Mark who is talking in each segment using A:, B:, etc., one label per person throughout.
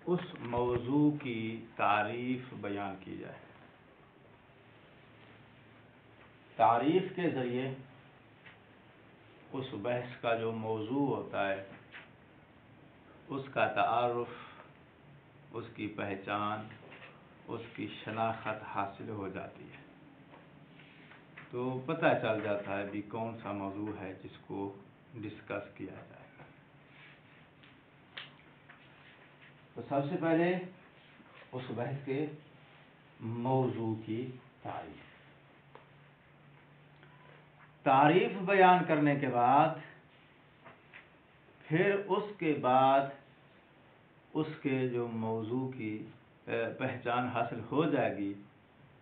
A: اس موضوع کی تعریف بیان کی جائے۔ تعریف کے ذریعے اس بحث کا جو موضوع ہوتا ہے اس کا تعارف، اس کی پہچان، اس کی شناخت حاصل ہو جاتی ہے، تو پتہ چل جاتا ہے بھی کون سا موضوع ہے جس کو ڈسکس کیا جائے۔ تو سب سے پہلے اس بحث کے موضوع کی تعریف بیان کرنے کے بعد پھر اس کے بعد اس کے جو موضوع کی پہچان حاصل ہو جائے گی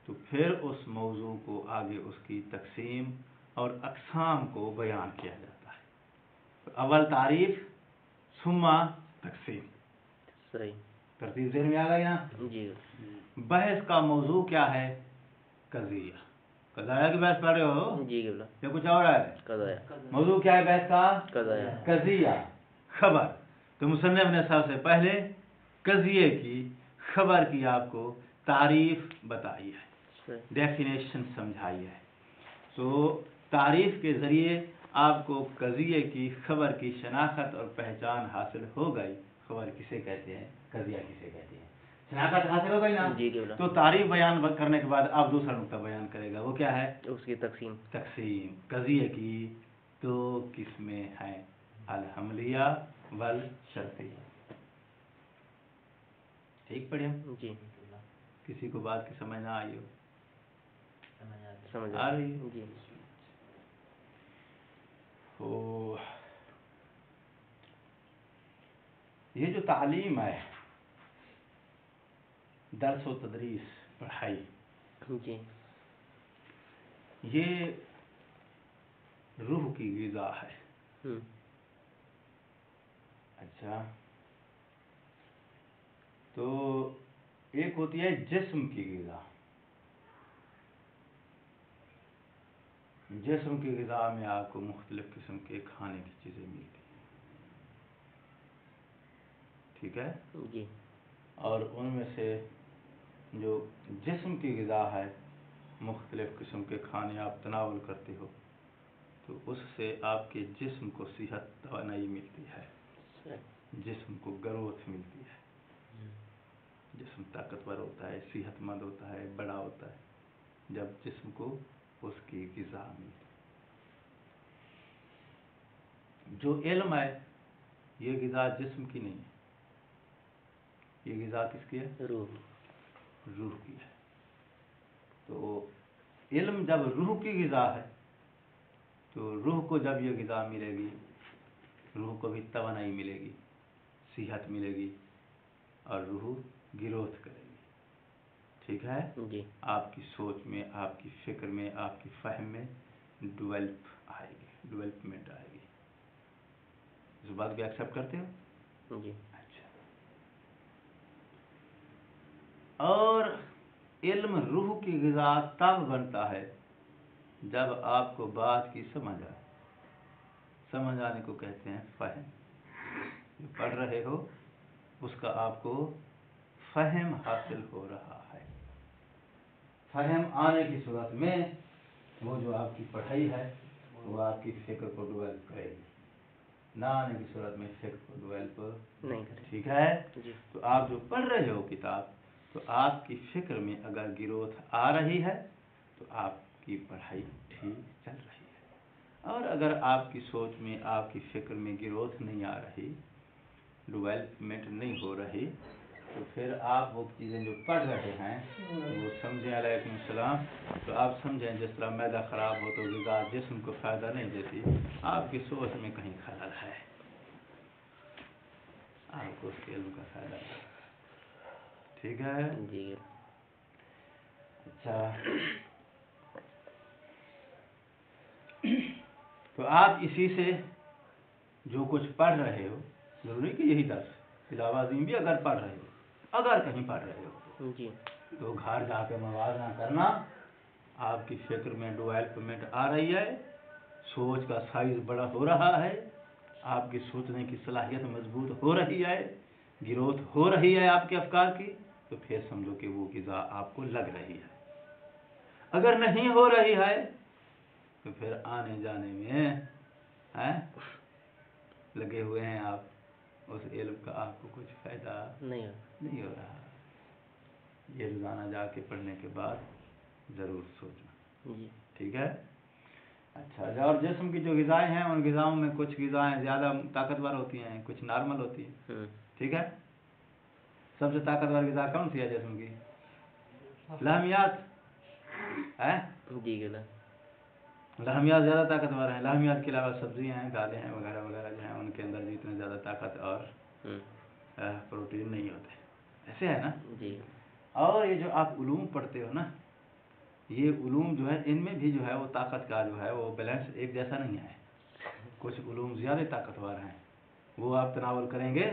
A: تو پھر اس موضوع کو آگے اس کی تقسیم اور اقسام کو بیان کیا جاتا ہے۔ اول تعریف ثم تقسیم۔
B: صحیح
A: ترتیب ذہن میں آ گئی نا؟
B: جی۔
A: بحث کا موضوع کیا ہے؟ قضیہ۔ قضایا کی بحث پڑھ رہے ہو؟
B: جی قبلہ۔
A: یا کچھ اور ہے؟
B: قضایا۔
A: موضوع کیا ہے بحث کا؟
B: قضایا۔
A: قضیہ، خبر۔ تو مصنف نے سب سے پہلے قضیے کی، خبر کی آپ کو تعریف بتائی ہے، ڈیفینیشن سمجھائی ہے۔ تو تعریف کے ذریعے آپ کو قضیے کی، خبر کی شناخت اور پہچان حاصل ہو گئی۔ خبر کسے کہتے ہیں، قضیہ کسے کہتے ہیں، شناخت حاصل ہو گئی نا؟
B: جی قبلہ۔
A: تو تعریف بیان کرنے کے بعد آپ دوسرا نقطہ بیان کرے گا، وہ کیا ہے؟
B: اس کی تقسیم۔
A: تقسیم۔ قضیے کی دو قسمیں ہیں، الحملیہ والشرطیہ۔ ٹھیک پڑھیں؟
B: جی۔
A: کسی کو بات کی سمجھ نہ آئی ہو؟
B: سمجھ
A: آ رہی ہے؟
B: جی۔
A: یہ جو تعلیم ہے، درس و تدریس، پڑھائی،
B: جی،
A: یہ روح کی غذا ہے۔ اچھا، تو ایک ہوتی ہے جسم کی غذا۔ جسم کی غذا میں آپ کو مختلف قسم کے کھانے کی چیزیں ملتی ہیں، ٹھیک ہے؟
B: جی۔
A: اور ان میں سے جو جسم کی غذا ہے، مختلف قسم کے کھانے آپ تناول کرتے ہو تو اس سے آپ کے جسم کو صحت توانائی ملتی ہے، جسم کو گروتھ ملتی ہے، جسم طاقتور ہوتا ہے، صحت مند ہوتا ہے، بڑا ہوتا ہے جب جسم کو اس کی غذا ملتی۔ جو علم ہے یہ غذا جسم کی نہیں ہے، یہ غذا کس کی ہے؟ روح کی ہے۔ تو علم جب روح کی غذا ہے تو روح کو جب یہ غذا ملے گی، روح کو بھی توانائی ملے گی، صحت ملے گی اور روح گروتھ کرے گی، ٹھیک ہے؟
B: جی۔
A: آپ کی سوچ میں، آپ کی فکر میں، آپ کی فہم میں ڈیولپ آئے گی، ڈیولپمنٹ آئے گی۔ اس بات بھی ایکسیپٹ کرتے ہو؟
B: جی۔
A: اچھا، اور علم روح کی غذا تب بنتا ہے جب آپ کو بات کی سمجھ آئے۔ سمجھ آنے کو کہتے ہیں فہم۔ جو پڑھ رہے ہو اس کا آپ کو فہم حاصل ہو رہا ہے۔ فہم آنے کی صورت میں وہ جو آپ کی پڑھائی ہے وہ آپ کی فکر کو ڈیولپ کرے گی، نہ آنے کی صورت میں فکر کو ڈیولپ نہیں کرے، ٹھیک ہے؟
B: جی۔
A: تو آپ جو پڑھ رہے ہو کتاب، تو آپ کی فکر میں اگر گروتھ آ رہی ہے تو آپ کی پڑھائی ٹھیک چل رہی ہے، اور اگر آپ کی سوچ میں، آپ کی فکر میں گروتھ نہیں آ رہی، ڈیولپمنٹ نہیں ہو رہی، تو پھر آپ وہ چیزیں جو پڑھ رہے ہیں وہ سمجھیں، علیکم السلام، تو آپ سمجھیں جس طرح معدہ خراب ہو تو غذا جسم کو فائدہ نہیں دیتی، آپ کی سوچ میں کہیں خلل ہے، آپ کو اس کے علم کا فائدہ نہیں، ٹھیک ہے؟
B: جی۔
A: اچھا، تو آپ اسی سے جو کچھ پڑھ رہے ہو، ضروری کہ یہی درس تلاوہ عظیم بھی اگر پڑھ رہے ہو، اگر کہیں پڑھ رہے ہو
B: جی۔
A: تو گھر جا کے موازنہ کرنا، آپ کی فکر میں ڈیولپمنٹ آ رہی ہے، سوچ کا سائز بڑا ہو رہا ہے، آپ کی سوچنے کی صلاحیت مضبوط ہو رہی ہے، ग्रोथ हो रही है आपके अफकार की, तो फिर समझो कि वो ग़िज़ा आपको लग रही है। अगर नहीं हो रही है तो फिर आने जाने में लगे हुए हैं आप, उस इल्म का आपको कुछ फ़ायदा नहीं हो रहा। ये रोज़ाना जाके पढ़ने के बाद ज़रूर सोचना, ठीक है। अच्छा, और जिस्म की जो ग़िज़ाएँ हैं, उन ग़िज़ाओं में कुछ ग़िज़ाएँ ज़्यादा ताकतवर होती हैं, कुछ नॉर्मल होती हैं, ठीक है। सबसे ताकतवर ग़िज़ा कौन सी है जिस्म की? लहमियात है, लहमियात ज़्यादा ताकतवर हैं। लहमियात के अलावा सब्जियाँ हैं, दालें हैं वगैरह वगैरह जो हैं, उनके अंदर भी इतने ज़्यादा ताकत और प्रोटीन नहीं होते, ऐसे है ना
B: जी।
A: और ये जो आप उलूम पढ़ते हो ना, ये उलूम जो है, इनमें भी जो है वो ताकत का जो है वो बैलेंस एक जैसा नहीं है। कुछ उलूम ज़्यादा ताकतवर हैं, वो आप तनावुल करेंगे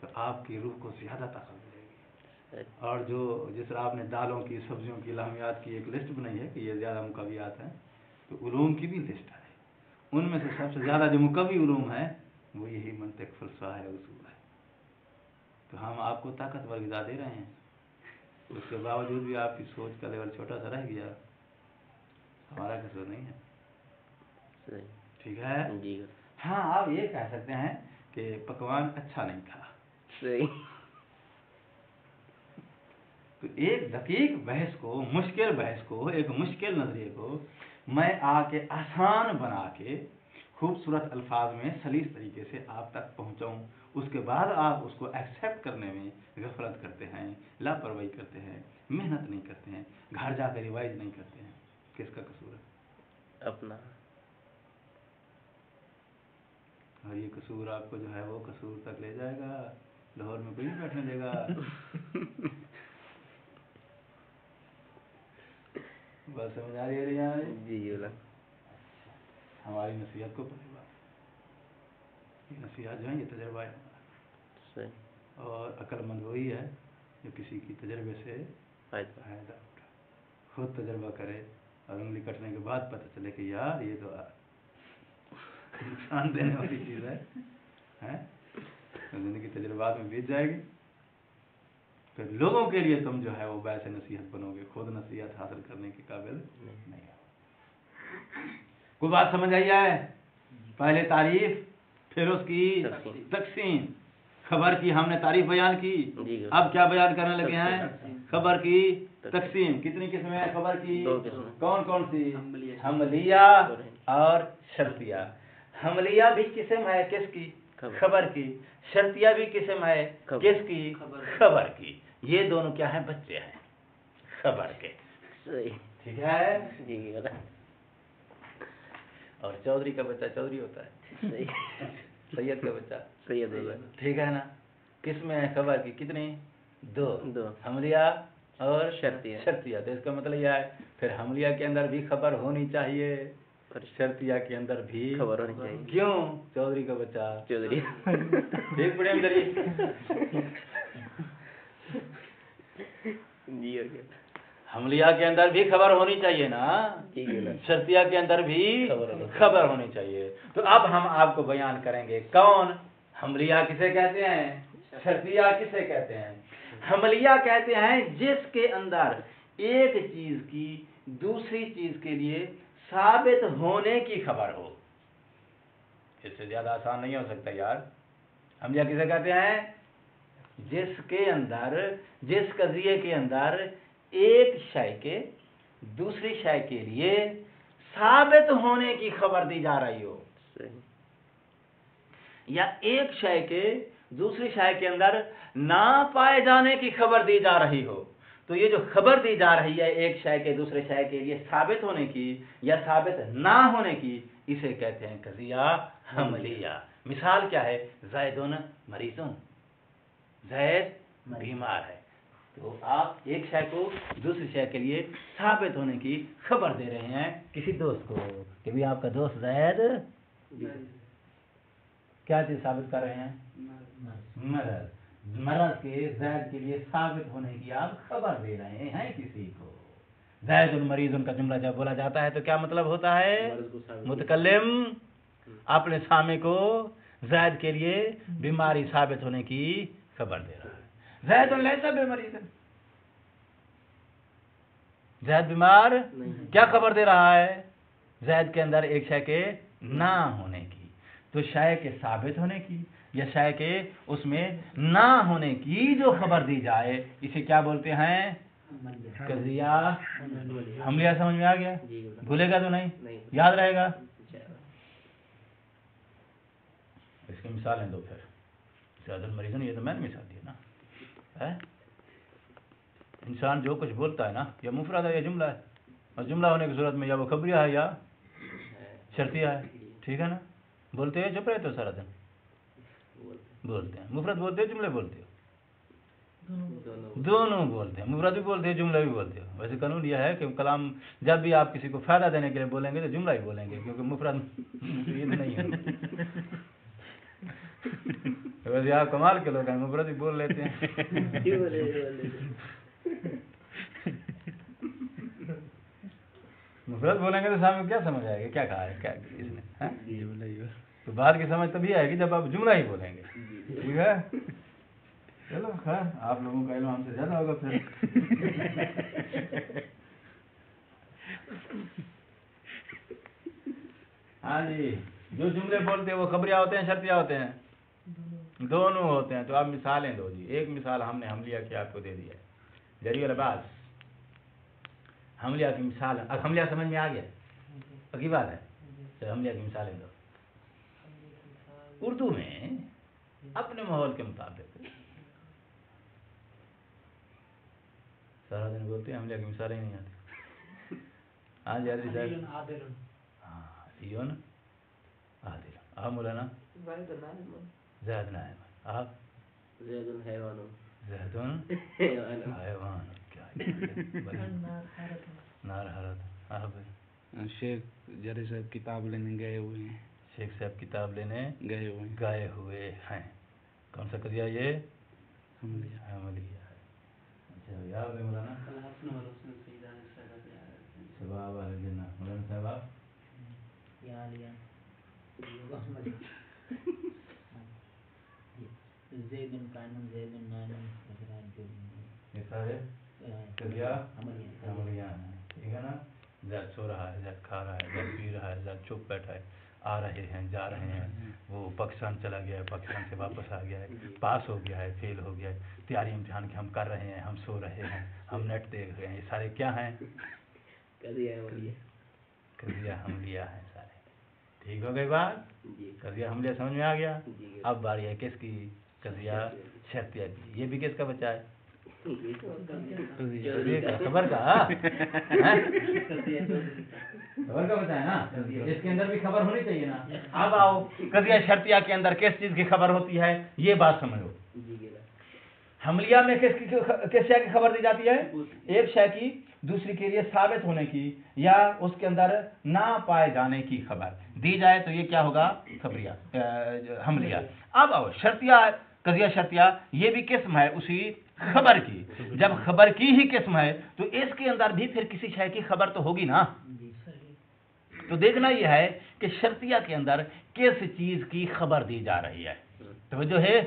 A: तो आपकी रूह को ज़्यादा ताकत मिलेगी। और जो जिस तरह आपने दालों की, सब्जियों की, लहमियात की एक लिस्ट बनाई है कि ये ज़्यादा मुकव्वियात हैं, तो उलूम की भी लिस्ट है। उनमें से सबसे ज़्यादा जो मुकव्वी उलूम है वो यही मंतिक, फ़लसफ़ा है, उसूल है। तो हम आपको ताकतवर ग़िज़ा दे रहे हैं, उसके बावजूद भी आपकी सोच का लेवल छोटा सा रह गया, हमारा कसूर नहीं है, ठीक है जी। हाँ, आप ये कह सकते हैं कि पकवान अच्छा नहीं था,
B: सही।
A: तो एक दकीक बहस को, मुश्किल बहस को, एक मुश्किल नज़रिए को मैं आके आसान बना के खूबसूरत अल्फाज में सलीस तरीके से आप तक पहुँचाऊँ, उसके बाद आप उसको एक्सेप्ट करने में गफलत करते हैं, लापरवाही करते हैं, मेहनत नहीं करते हैं, घर जाकर रिवाइज नहीं करते हैं, किसका कसूर है?
B: अपना।
A: और ये कसूर आपको जो है वो कसूर तक ले जाएगा, लाहौर में कोई नहीं बैठने देगा। बस समझ आ रही है यहाँ
B: जी बोला।
A: हमारी नसीहत को पहली बात, ये नसीहत जो है ये तजर्बा है
B: सही,
A: और अक्लमंद वही है जो किसी की तजर्बे से फ़ायदा उठा, खुद तजर्बा करे और उंगली कटने के बाद पता चले कि यार ये तो नुकसान देने वाली चीज़ है? तो ज़िंदगी तजर्बात में बीत जाएगी, फिर लोगों के लिए तुम जो है वो वैसे नसीहत बनोगे, खुद नसीहत हासिल करने के काबिल नहीं हो। कोई बात समझ आई है? पहले तारीफ, फिर उसकी तकसीम। खबर की हमने तारीफ बयान की, अब क्या बयान करने लगे हैं? खबर की तकसीम। कितनी किस्में हैं खबर की? कौन कौन सी? हमलिया और शर्तिया। हमलिया भी किस्म है किसकी? खबर की। शर्तिया भी किस्म है किसकी? खबर की। ये दोनों क्या है? बच्चे हैं खबर के, ठीक है जी। और चौधरी का बच्चा चौधरी होता है, सैयद का बच्चा
B: सैयद होता है,
A: ठीक है ना। किसमें है खबर की? कितनी? दो, हमलिया और शर्तिया। तो इसका मतलब यह है फिर हमलिया के अंदर भी खबर होनी चाहिए और शर्तिया के अंदर भी
B: खबर होनी चाहिए।
A: क्यों? चौधरी का बच्चा
B: चौधरी।
A: ठीक पड़े अंदर
B: जी।
A: हमलिया के अंदर भी खबर होनी चाहिए ना, शर्तिया के अंदर भी खबर होनी चाहिए। तो अब हम आपको बयान करेंगे कौन हमलिया किसे कहते हैं, शर्तिया किसे कहते हैं। हमलिया कहते हैं जिसके अंदर एक चीज की दूसरी चीज के लिए साबित होने की खबर हो। इससे ज्यादा आसान नहीं हो सकता यार। हमलिया किसे कहते हैं? जिसके अंदर, जिस कज़िये के अंदर एक शय के दूसरी शय के लिए साबित होने की खबर दी जा रही हो, या एक शय के दूसरी शय के अंदर ना पाए जाने की खबर दी जा रही हो। तो ये जो खबर दी जा रही है एक शय के दूसरे शय के लिए साबित होने की या साबित ना होने की, इसे कहते हैं कज़िया हमलिया। मिसाल क्या है? ज़ैदुन मरीज़ुन, ज़ैद बीमार है। तो आप एक शय को दूसरी शय के लिए साबित होने की खबर दे रहे हैं किसी दोस्त को कि भी आपका दोस्त ज़ैद क्या चीज साबित कर रहे हैं? मरद। मरद के ज़ैद के लिए साबित होने की आप खबर दे रहे हैं किसी को। ज़ैदुन मरीज़ुन का जुमला जब बोला जाता है तो क्या मतलब होता है? मुतकल्लिम अपने सामे को ज़ैद के लिए बीमारी साबित होने की खबर दे रहा है। ज़ैद लैसा बेमरीज़, ज़ैद बीमार क्या खबर दे रहा है? ज़ैद के अंदर एक शय के ना होने की, तो शय के साबित होने की या शय के उसमें ना होने की जो खबर दी जाए, इसे क्या बोलते हैं? कज़िया हमलिया। समझ में आ गया? भूलेगा तो नहीं, याद रहेगा? इसकी मिसालें दो फिर। ज़ैद मरीज़न, ये तो मैंने मिसाल दी ना है? इंसान जो कुछ बोलता है ना, या मुफरद है या जुमला है, और जुमला होने की सूरत में या वो खबरिया है या शर्तिया है, ठीक है ना? बोलते हैं चुप रहते हो सारा दिन, बोलते हैं। मुफरद बोलते हो, जुमले बोलते हो? दोनों बोलते हैं, मुफरद भी बोलते हो, जुमला भी बोलते हो। वैसे कानून यह है कि कलाम जब भी आप किसी को फायदा देने के लिए बोलेंगे तो जुमला ही बोलेंगे, क्योंकि मुफरद ये नहीं है। वैसे आप कमाल के लोग हैं, मुफरद भी बोल लेते हैं। मुफरद बोलेंगे तो सामने क्या समझ आएगा, क्या कहा है, क्या इसने, हैं? तो बात की समझ तभी आएगी जब आप जुमला ही बोलेंगे, ठीक है? चलो खैर, आप लोगों का इल्म हमसे ज्यादा होगा फिर। हाँ जी, जो जुमले बोलते हैं वो खबरिया होते हैं, शर्तिया होते हैं? दोनों होते हैं। तो आप मिसालें दो जी। एक मिसाल हमने हमलिया की आपको दे दिया है, जरिए लबास हमलिया की मिसाल। अब हमलिया समझ में आ गया, पक्की बात है? तो हमलिया की मिसालें दो उर्दू में अपने माहौल के मुताबिक। सारा दिन बोलते हैं हमलिया की मिसालें ही नहीं आती। हाँ जी आदिल साहब। हाँ अलियुन आदिल। आप मौलाना? ज़ैद नाइम। आप? ज़ैदुन हैवान। क्या नार हरत। आप?
C: शेख जरी साहब किताब लेने गए हुए हैं।
A: शेख साहब किताब लेने
C: गए हुए
A: हैं। कौन सा करिया ये?
C: हमलिया।
A: हमलिया है। अच्छा याद है मौलाना? सवाब अलजन्ना। मौलाना साहब आप? ये सारे करिया हमलिया हैं, ठीक है ना? ज़ैद सो रहा है, ज़ैद खा रहा है, ज़ैद पी रहा है, ज़ैद चुप बैठा है, आ रहे हैं, जा रहे हैं, वो पाकिस्तान चला गया है, पाकिस्तान से वापस आ गया है, पास हो गया है, फेल हो गया है, तैयारी इम्तिहान की हम कर रहे हैं, हम सो रहे हैं, हम नेट देख रहे हैं। ये सारे क्या हैं? कज़िया हमलिया हैं सारे। ठीक हो गई बात? कज़िया हमलिया समझ में आ गया? अब बारी है किसकी? कज़िया शर्तिया की। ये भी किसका बच्चा है? खबर का खबर का बता है ना? इसके अंदर भी खबर होनी चाहिए ना। अब आओ, कज़िया शर्तिया के अंदर किस चीज की खबर होती है, ये बात समझो। हमलिया में किस शय की खबर दी जाती है? एक शय की दूसरी के लिए साबित होने की या उसके अंदर ना पाए जाने की खबर दी जाए तो ये क्या होगा? खबरिया हमलिया। अब आओ शर्तिया, कज़िया शर्तिया, ये भी किस्म है उसी खबर की। जब खबर की ही किस्म है तो इसके अंदर भी फिर किसी शय की खबर तो होगी ना। तो देखना यह है कि शर्तिया के अंदर किस चीज की खबर दी जा रही है। तो जो है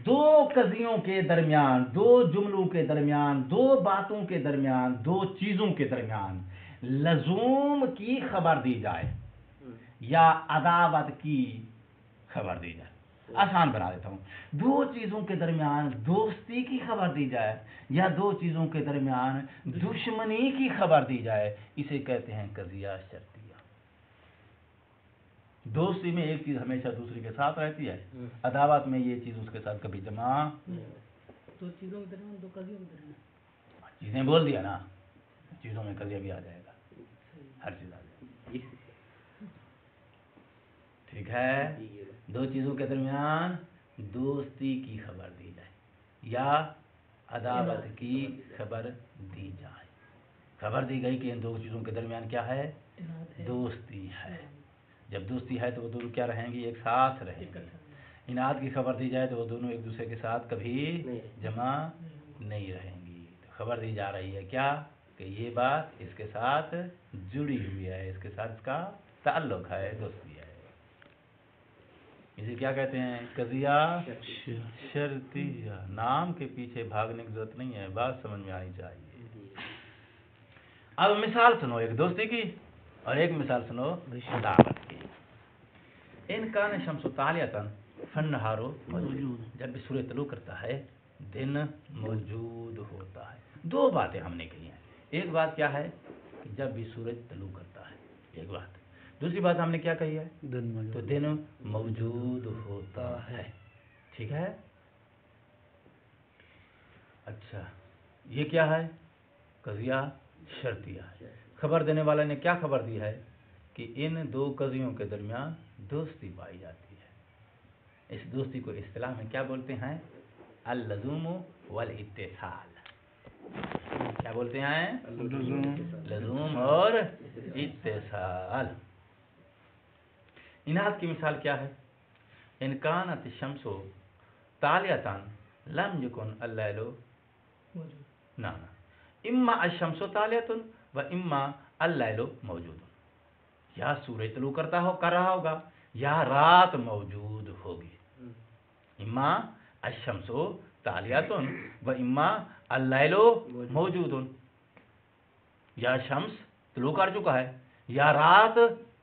A: दो कज़ियों के दरमियान, दो जुमलों के दरमियान, दो बातों के दरमियान, दो चीजों के दरमियान लजूम की खबर दी जाए या अदावत की खबर दी जाए। आसान बना देता हूँ, दो चीजों के दरमियान दोस्ती की खबर दी जाए या दो चीजों के दरमियान दुश्मनी की खबर दी जाए, इसे कहते हैं कज़िया शर्तिया। दोस्ती में एक चीज हमेशा दूसरी के साथ रहती है, अदावत में ये चीज उसके साथ कभी जमा।
D: दो चीजों के दरमियान, दो कज़ियों के दरमियान
A: चीजें बोल दिया ना, चीजों में कज़िया भी आ जाएगा, हर चीज आ जाएगी। ठीक है, दो चीजों के दरमियान दोस्ती की खबर दी जाए या अदावत की खबर दी जाए। खबर दी गई कि इन दो चीजों के दरमियान क्या है? दोस्ती है। जब दोस्ती है तो वो दोनों क्या रहेंगी? एक साथ रहेंगी। इनाद की खबर दी जाए तो वो दोनों एक दूसरे के साथ कभी जमा नहीं रहेंगी। तो खबर दी जा रही है क्या? कि ये बात इसके साथ जुड़ी हुई है, इसके साथ इसका ताल्लुक है, दोस्ती है। इसे क्या कहते हैं? कजिया शर्तिया। नाम के पीछे भागने की जरूरत नहीं है, बात समझ में आनी चाहिए। अब मिसाल सुनो एक दोस्ती की और एक मिसाल सुनो दावत की। इनका ने शम्सु तालियतन फन्नहारो मौजूद। जब भी सूरज तलू करता है दिन मौजूद होता है। दो बातें हमने कही हैं। एक बात क्या है कि जब भी सूरज तलू करता है, एक बात। दूसरी बात हमने क्या कही है? तो दिन मौजूद होता है। ठीक है। अच्छा, ये क्या है? कजिया शर्तिया है। खबर देने वाले ने क्या खबर दी है कि इन दो कजियों के दरमियान दोस्ती पाई जाती है। इस दोस्ती को इस्तिलाह में क्या बोलते हैं? अल-लज़ूम वल इत्तिसाल। क्या बोलते हैं? लज़ूम और इत्तिसाल। इनात की मिसाल क्या है? इन कानत शम्सु तालियतन लम यकुन अल-लैलु ना ना, इम्मा अश-शम्सु तालियतुन व इम्मा अल-लैलु मौजूदुन। या सूरज तलू कर रहा होगा या रात मौजूद होगी। इम्मा अश-शम्सु तालियतुन व इम्मा अल-लैलु मौजूदुन। या शम्स तलू कर चुका है या रात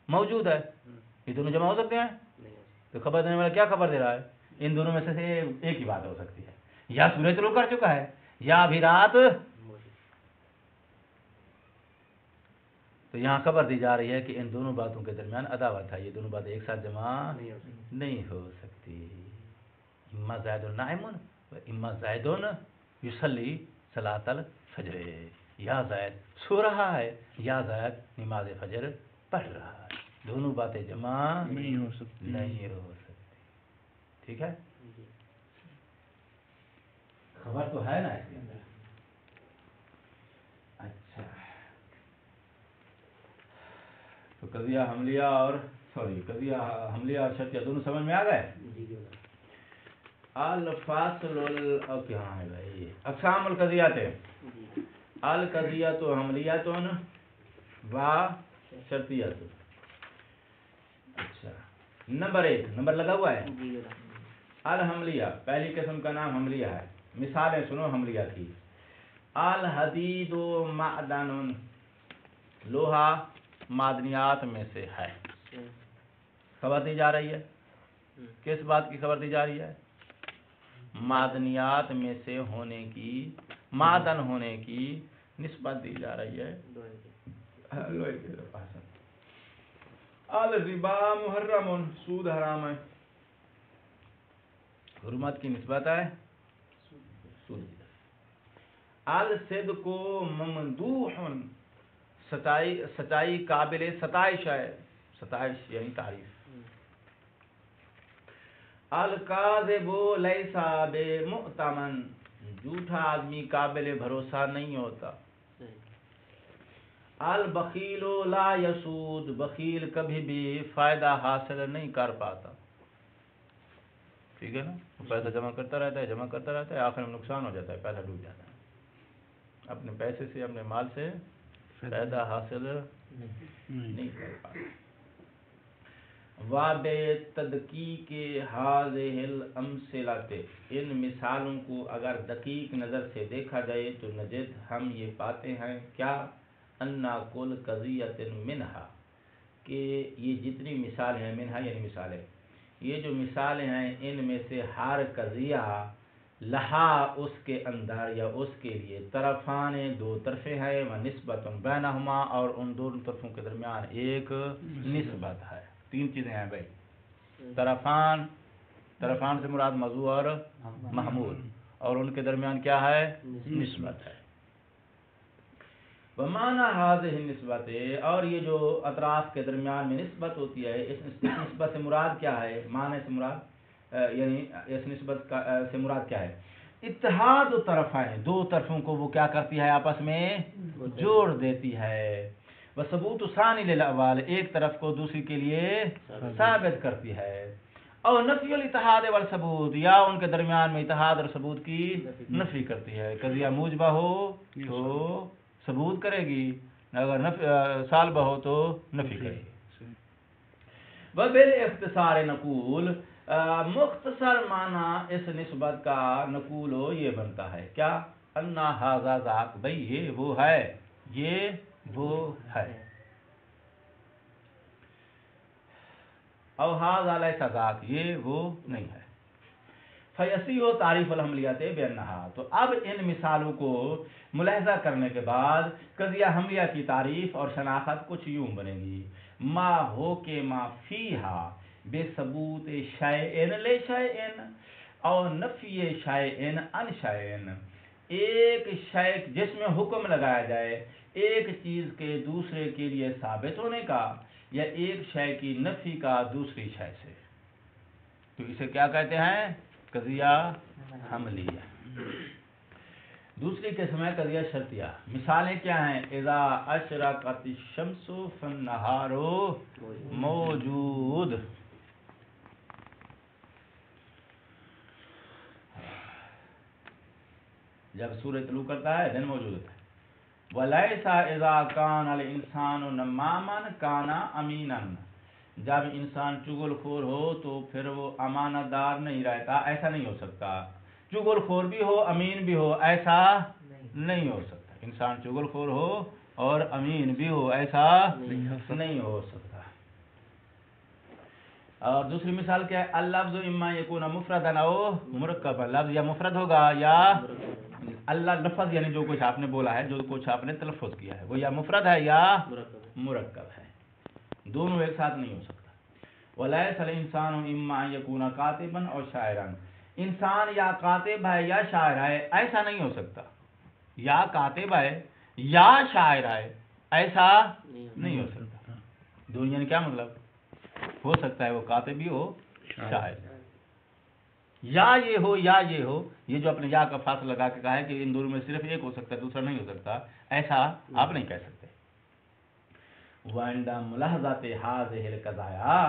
A: मौजूद है। ये दोनों जमा हो सकते हैं? तो खबर देने वाला क्या खबर दे रहा है? इन दोनों में से एक ही बात हो सकती है, या सूरज तलू कर चुका है या अभी रात। तो यहाँ खबर दी जा रही है कि इन दोनों बातों के दरमियान अदावत है। ये दोनों बातें एक साथ जमा नहीं हो सकती। इम्मा ज़ैदुन नाइमुन व इम्मा ज़ैदुन युसल्ली सलातल फजर। या ज़ैद सो रहा है या ज़ैद नमाज फजर पढ़ रहा है। दोनों बातें जमा नहीं हो सकती। ठीक है। खबर तो है ना इसके अंदर। अच्छा, तो कजिया हमलिया और शर्तिया दोनों समझ में आ गए। अल फासलुल अब क्या है भाई? अक़सामुल कजियाते अल कजियातु हमलियातुन व शर्तियातुन। अच्छा, नंबर 1 नंबर लगा हुआ है। अल हमलिया, पहली किस्म का नाम हमलिया है। मिसालें सुनो हमलिया की। अल हदीदु मादनुन, लोहा मादनियात में से है। खबर दी जा रही है, किस बात की खबर दी जा रही है? मादनियात में से होने की, मादन होने की निस्बत दी जा रही है। अल रिबा मुहर्रमुन, सूद हराम है। हुर्मत की निस्बत है सूद। अल सिद्क़ु ममदूहुन, सच्चाई काबिल सताइश है। सताइश यानी तारीफ। अल काज़िबु लैसा बिमुअतमन, झूठा आदमी काबिल भरोसा नहीं होता। अल बखीलो ला यसूद, बखील कभी भी फायदा हासिल नहीं कर पाता। ठीक है ना? वो पैसा जमा करता रहता है, आखिर में नुकसान हो जाता है, पैसा डूब जाता है। अपने पैसे से, अपने माल से फायदा हासिल नहीं कर पाता। वाबे तदकीके हाज़िहिल अमसिलाते, इन मिसालों को अगर दकीक नज़र से देखा जाए तो नजिद हम ये पाते हैं क्या? अन्ना कुल कज़ियतिन मिनहा, कि ये जितनी मिसाल हैं, मिनहा यानी मिसालें, ये जो मिसालें हैं इनमें से हर कज़िया लहा उसके अंदर या उसके लिए तरफ़ाने दो तरफ़े हैं, व निस्बतुन बैनहुमा और उन दोनों तरफ़ों के दरमियान एक निस्बत है। तीन चीज़ें हैं भाई। तरफ़ान से मुराद मज़ू और महमूल, और उनके दरमियान क्या है? निस्बत है। वमाना हाज़िहि निस्बत, और ये जो अतराफ़ के दरमियान में निस्बत होती है, इस निस्बत से मुराद क्या है? माने से मुराद यानी इस निस्बत से मुराद क्या है? इत्तिहाद तरफ़ैन, दो तरफों को वो क्या करती है? आपस में जोड़ देती है। व सबूत सानी लिल अव्वल, एक तरफ को दूसरी के लिए साबित करती है। और नफ़ीउल इत्तिहाद वल सबूत, या उनके दरमियान में इत्तिहाद और सबूत की नफ़ी करती है। कज़िया मूजबा हो तो सबूत करेगी, अगर सालबा हो तो नफ़ी करेगी। व बिल इख्तिसार नक़ूल, مختصر معنی اس نسبت کا نقولو یہ بنتا ہے کیا؟ انا ھذا ذاک، بھئی یہ وہ ہے، یہ وہ ہے، او ھذا لیس ذاک، یہ وہ نہیں ہے۔ فیصیح تعریف الحملیت بانہا، تو اب ان مثالوں کو ملاحظہ کرنے کے بعد قضیہ حملیہ کی تعریف اور شناخت کچھ یوں بنے گی: ما ہو کہ ما فیہا بے ثبوت شیئن لے شیئن اور نفی شیئن عن شیئن، ایک شے جس میں حکم لگایا جائے ایک چیز کے دوسرے کے لیے ثابت ہونے کا، یا ایک شے کی نفی کا دوسری شے سے، تو اسے کیا کہتے ہیں؟ قضیہ حملیہ۔ دوسری قسم ہے قضیہ شرطیہ۔ مثالیں کیا ہیں؟ اذا اشرقت الشمس فالنہار موجود، جب سورج طلوع کرتا ہے دن موجود ہوتا ہے۔ وَلَيْسَ إِذَا كَانَ الْإِنسَانُ نَمَّامًا كَانَ أَمِينًا، جب انسان چغل خور ہو تو پھر وہ امانت دار نہیں رہتا، ایسا نہیں ہو سکتا۔ چغل خور بھی ہو امین بھی ہو، ایسا نہیں ہو سکتا۔ انسان چغل خور ہو اور امین بھی ہو، ایسا نہیں ہو سکتا۔ اور دوسری مثال کیا ہے؟ اللفظ اما یکون مفردن او مرکبا، لفظ یا مفرد ہوگا یا اللہ لفظ یعنی جو کچھ آپ نے بولا ہے، جو کچھ آپ نے تلفظ کیا ہے وہ یا مفرد ہے یا مرکب ہے، دونوں ایک ساتھ نہیں ہو سکتا۔ وَلَيْسَ الْإِنسَانُ إِمَّا أَن يَكُونَ كَاتِبًا أَوْ شَاعِرًا، انسان یا کاتب ہے یا شاعر ہے، ایسا نہیں ہو سکتا۔ یا کاتب ہے یا شاعر ہے، ایسا نہیں ہو سکتا۔ دونوں یعنی کیا مطلب؟ ہو سکتا ہے وہ کاتب بھی ہو شاعر، یا یہ ہو یا یہ ہو، یہ جو اپنے یا کا فاصلہ لگا کے کہا ہے کہ ان دونوں میں صرف ایک ہو سکتا ہے دوسرا نہیں ہو سکتا، ایسا آپ نہیں کہہ سکتے۔ وَعِنْدَ مُلَحَظَةِ هَذِهِ الْقَضَايَا،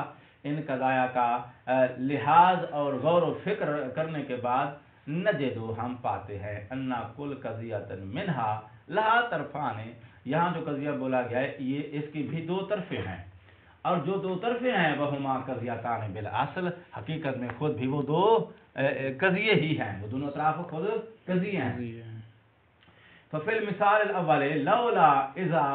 A: ان قضایا کا لحاظ اور غور و فکر کرنے کے بعد نجدو ہم پاتے ہیں انا کل قضیۃ منہا لہا طرفان، یہاں جو قضیہ بولا گیا ہے یہ اس کی بھی دو طرفیں ہیں، اور جو دو طرفیں ہیں وہما قضیتان بالاصل، حقیقت میں خود بھی وہ دو قضیے ہی ہیں، وہ دونوں اطراف خود قضیے ہیں۔ ففی المثال الاول لولا اذا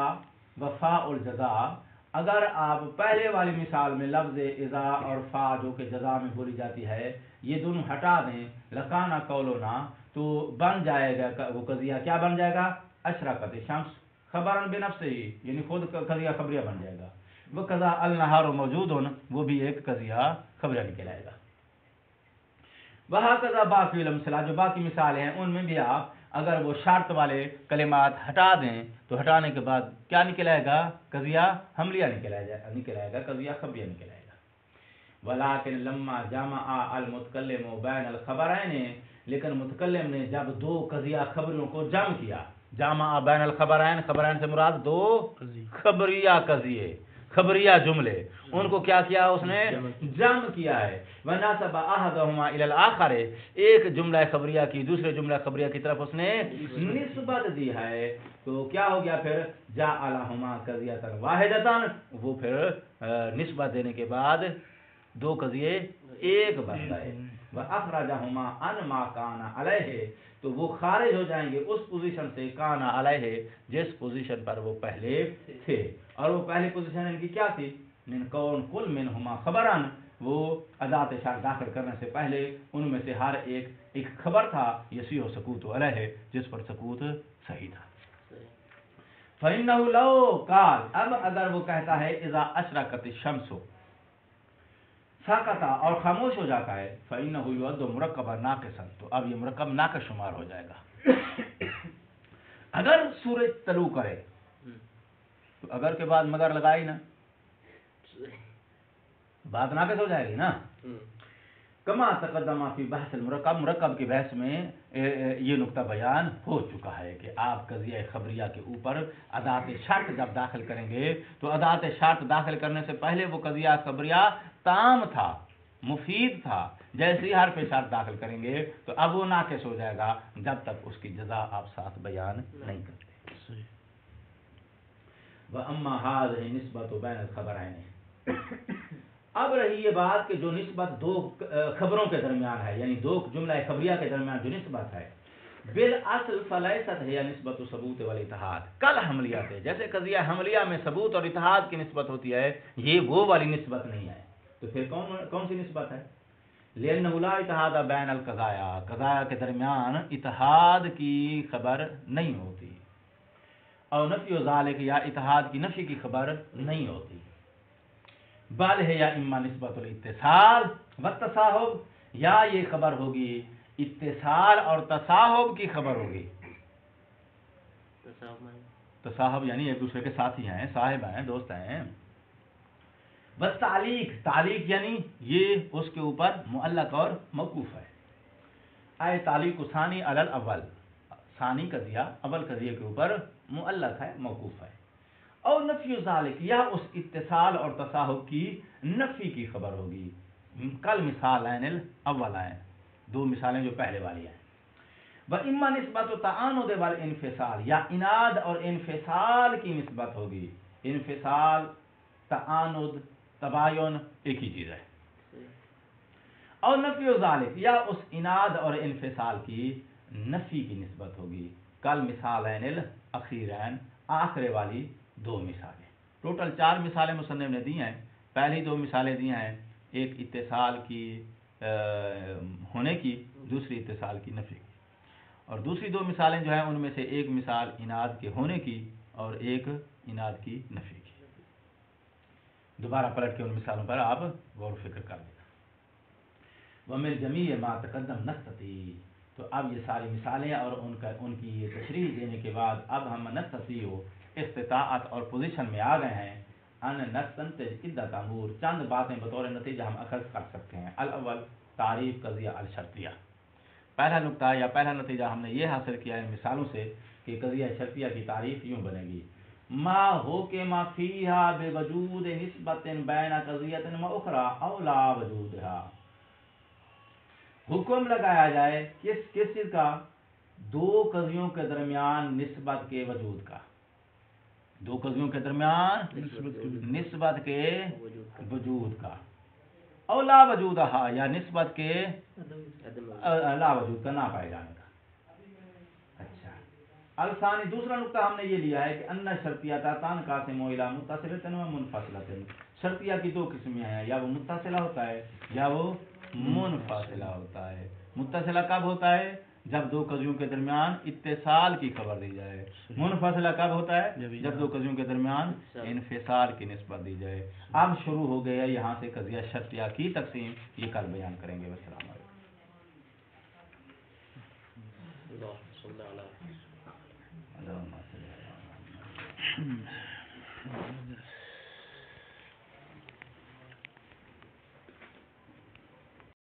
A: وفاء الجزاء، اگر آپ پہلے والی مثال میں لفظ اذا اور فا جو کہ جزا میں بولی جاتی ہے یہ دونوں ہٹا دیں، لکانا قولنا، تو بن جائے گا وہ قضیہ کیا بن جائے گا؟ اشرقت الشمس خبرن بنفسہ، یعنی خود قضیہ خبریہ بن جائے گا۔ وہ قضا النہار موجود، وہ بھی ایک قضیہ خبریہ نکل آئے گا۔ وہاں قضا باقی الامثلہ، جو باقی مثالیں ہیں ان میں بھی آپ اگر وہ شرط والے کلمات ہٹا دیں تو ہٹانے کے بعد کیا نکل آئے گا؟ قضیہ حملیہ نکل آئے گا، قضیہ خبریہ نکل آئے گا۔ ولیکن لما جمع المتکلم بین الخبرین، لیکن متکلم نے جب دو قضیہ خبریوں کو جمع کیا، جمع بین الخبرین، خبرین سے مراد دو خبریہ قضیے، خبریہ جملے، ان کو کیا کیا اس نے؟ جمع کیا ہے۔ وَنَسَبَ أَحَدَهُمَا إِلَى الْآخَرِ، ایک جملہ خبریہ کی دوسرے جملہ خبریہ کی طرف اس نے نسبت دی ہے، تو کیا ہو گیا پھر؟ جَعَلَهُمَا قَضِيَةً وَاحِدَةً، وہ پھر نسبت دینے کے بعد دو قضیے ایک بن گئے۔ وَأَخْرَجَهُمَا عَنْ مَا كَانَ عَلَيْهِ، تو وہ خارج ہو جائیں گے اس پوزیشن سے کان علیہ، جس پوزیشن پر وہ پہلے تھے، اور وہ پہلی پوزیشن ان کی کیا تھی؟ من کون کل منہما خبرن، وہ ادات شرط داخل کرنے سے پہلے ان میں سے ہر ایک خبر تھا، یسیح و سکوت علیہ، جس پر سکوت صحیح تھا۔ فَإِنَّهُ لَوْ قَالَ، اب اگر وہ کہتا ہے اذا اشرقت الشمس ساکتا اور خاموش ہو جاتا ہے، فَإِنَّهُ يُعَدُّ مُرَكَّبًا ناقصًا، تو اب یہ مرکب ناقص شمار ہو جائے گا۔ اگر سورج طلوع کرے تو اگر کے بعد مگر لگائی نا، بات ناقص ہو جائے گی نا۔ کما تقدم فی بحث المرکب، مرکب کی بحث میں یہ نقطہ بیان ہو چکا ہے کہ آپ قضیہ خبریہ کے اوپر ادات شرط جب داخل کریں گے تو ادات شرط داخل کرنے سے پہلے وہ قضیہ خبریہ تام تھا، مفید تھا، جیسے ہی حرف شرط داخل کریں گے تو اب وہ ناقص ہو جائے گا جب تک اس کی جزا آپ ساتھ بیان نہیں کرتے۔ وَأَمَّا هَذِهِ نِسْبَةُ بَيْنَ الْخَبَرَيْنِ، اب رہی یہ بات کہ جو نسبت دو خبروں کے درمیان ہے، یعنی دو جملہ خبریہ کے درمیان جو نسبت ہے، بالاصل فلیست ہے نسبت ثبوت والاتحاد کل حملیات ہے، جیسے قضیہ حملیہ میں ثبوت اور اتحاد کی نسبت ہوتی ہے، یہ وہ والی نسبت نہیں ہے. تو پھر کون سی نسبت ہے؟ لأنه لا اتحاد بین القضایا، قضایا کے درمیان اتحاد کی خبر نہیں ہوتی، اور نفی ذالک یا اتحاد کی نفی کی خبر نہیں ہوتی، بل ہے یا اما نسبت الاتصال والتصاحب، یا یہ خبر ہوگی اتصال اور تصاحب کی خبر ہوگی. تصاحب یعنی ایک دوسرے کے ساتھی ہیں، صاحب ہیں، دوست ہیں. بس تعلیق یعنی یہ اس کے اوپر معلق اور موقوف ہے. اے تعلیق ثانی علی الاول، ثانی قضیہ اول قضیے کے اوپر معلق ہے، موقوف ہے. اور نفی ذالک، یا اس اتصال اور تصاحب کی نفی کی خبر ہوگی. کل مثالین الاولین، دو مثالیں جو پہلے والی ہیں. وَإِمَّا نِسْبَةُ تَعَانُدِ وَالْإِنْفِصَالِ، یا اناد اور انفصال کی نسبت ہوگی. انفصال، تعاند، تباین ایک ہی چیز ہے. اور نفی ذالک، یا اس اناد اور انفصال کی نفی کی نسبت ہوگی. کل مثالین الاخیرین، آخر والی دو مثالیں. ٹوٹل 4 مثالیں مصنف نے دی ہیں. پہلی 2 مثالیں دی ہیں، ایک اتصال کی ہونے کی، دوسری اتصال کی نفی کی. اور دوسری 2 مثالیں جو ہیں ان میں سے ایک مثال اناد کے ہونے کی اور ایک اناد کی نفی کی. دوبارہ پلٹ کے ان مثالوں پر آپ غور و فکر کر لینا. وَمِن جَمِيعِ مَا تَقَدَّمْ نَسْتَطِيعُ، تو اب یہ ساری مثالیں اور ان کی یہ تشریح دینے کے بعد اب ہم نستطیع استطاعت اور پوزیشن میں آ گئے ہیں. ان نستنتج عدۃ امور، چند باتیں بطور نتیجہ ہم اخذ کر سکتے ہیں. الاول تعریف قضیہ الشرطیہ. پہلا نقطہ یا پہلا نتیجہ ہم نے یہ حاصل کیا ہے مثالوں سے کہ قضیہ شرطیہ کی تعریف یوں بنے گی: ما ہو کے ما فیہا بوجود نسبت بین قضیۃ و اخری او لا وجودہا، حکم لگایا جائے کس چیز کا؟ 2 قضیوں کے درمیان نسبت کے وجود کا. 2 قضیوں کے درمیان نسبت کے وجود کا. او لا وجودہا، یا نسبت کے لا وجود کا، نہ پائے جانے کا. اچھا، الثانی دوسرا نقطہ ہم نے یہ لیا ہے کہ ان شرطیہ تنقسم الی متصلۃ و منفصلۃ. شرطیہ کی 2 قسمیں ہیں، یا وہ متصلہ ہوتا ہے یا وہ منفصلہ ہوتا ہے. متصلہ کب ہوتا ہے؟ جب 2 قضیوں کے درمیان اتصال کی خبر دی جائے. منفصلہ کب ہوتا ہے؟ جب 2 قضیوں کے درمیان انفصال کی نسبت دی جائے. اب شروع ہو گیا یہاں سے قضیہ شرطیہ کی تقسیم، یہ کل بیان کریں گے. السلام علیکم.